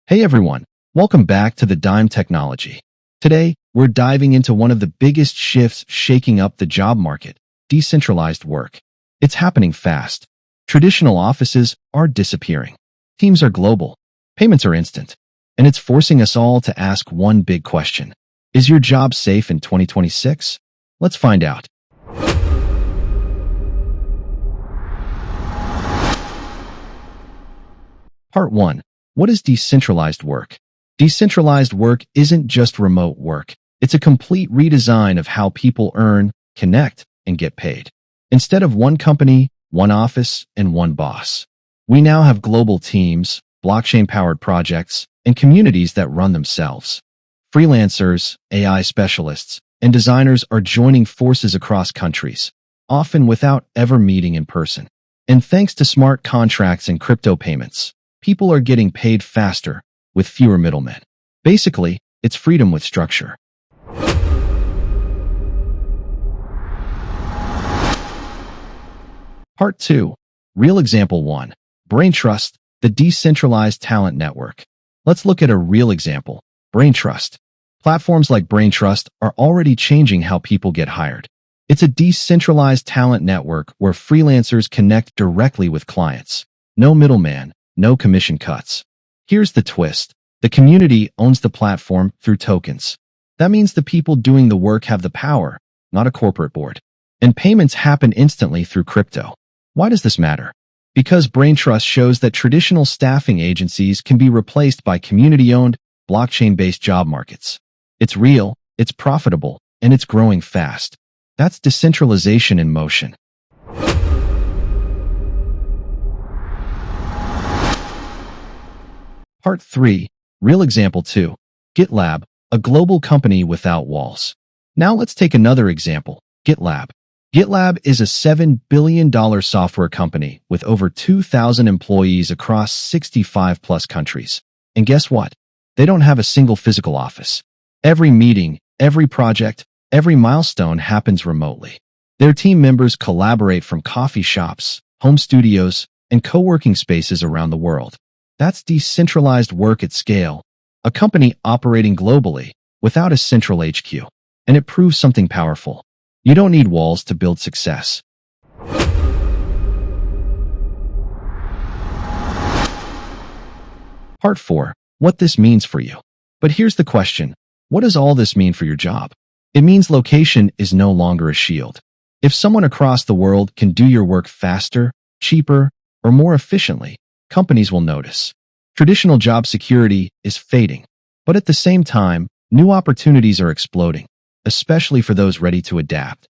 Hey everyone, welcome back to the Dime Technology. Today, we're diving into one of the biggest shifts shaking up the job market, decentralized work. It's happening fast. Traditional offices are disappearing. Teams are global. Payments are instant. And it's forcing us all to ask one big question. Is your job safe in 2026? Let's find out. Part 1. What is decentralized work? Decentralized work isn't just remote work. It's a complete redesign of how people earn, connect, and get paid. Instead of one company, one office, and one boss, we now have global teams, blockchain-powered projects, and communities that run themselves. Freelancers, AI specialists, and designers are joining forces across countries, often without ever meeting in person. And thanks to smart contracts and crypto payments, people are getting paid faster with fewer middlemen. Basically, it's freedom with structure. Part 2. Real Example 1. Braintrust, the decentralized talent network. Let's look at a real example, Braintrust. Platforms like Braintrust are already changing how people get hired. It's a decentralized talent network where freelancers connect directly with clients. No middleman, no commission cuts. Here's the twist. The community owns the platform through tokens. That means the people doing the work have the power, not a corporate board. And payments happen instantly through crypto. Why does this matter? Because Braintrust shows that traditional staffing agencies can be replaced by community-owned, blockchain-based job markets. It's real, it's profitable, and it's growing fast. That's decentralization in motion. Part 3. Real Example 2. GitLab, a global company without walls. Now let's take another example, GitLab. GitLab is a $7 billion software company with over 2,000 employees across 65+ countries. And guess what? They don't have a single physical office. Every meeting, every project, every milestone happens remotely. Their team members collaborate from coffee shops, home studios, and co-working spaces around the world. That's decentralized work at scale, a company operating globally without a central HQ. And it proves something powerful. You don't need walls to build success. Part 4. What this means for you. But here's the question. What does all this mean for your job? It means location is no longer a shield. If someone across the world can do your work faster, cheaper, or more efficiently, companies will notice. Traditional job security is fading, but at the same time, new opportunities are exploding, especially for those ready to adapt.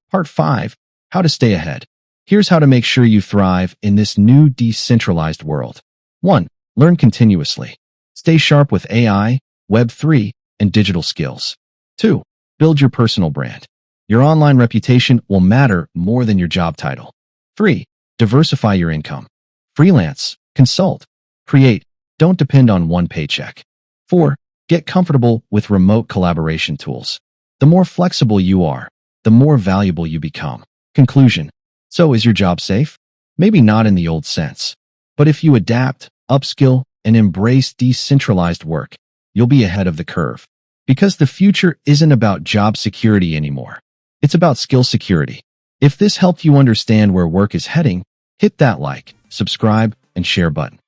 Part 5. How to stay ahead. Here's how to make sure you thrive in this new decentralized world. 1. Learn continuously. Stay sharp with AI, Web3, and digital skills. 2. Build your personal brand. Your online reputation will matter more than your job title. 3. Diversify your income. Freelance, consult, create. Don't depend on one paycheck. 4. Get comfortable with remote collaboration tools. The more flexible you are, the more valuable you become. Conclusion. So is your job safe? Maybe not in the old sense. But if you adapt, upskill, and embrace decentralized work, you'll be ahead of the curve. Because the future isn't about job security anymore. It's about skill security. If this helped you understand where work is heading, hit that like, subscribe, and share button.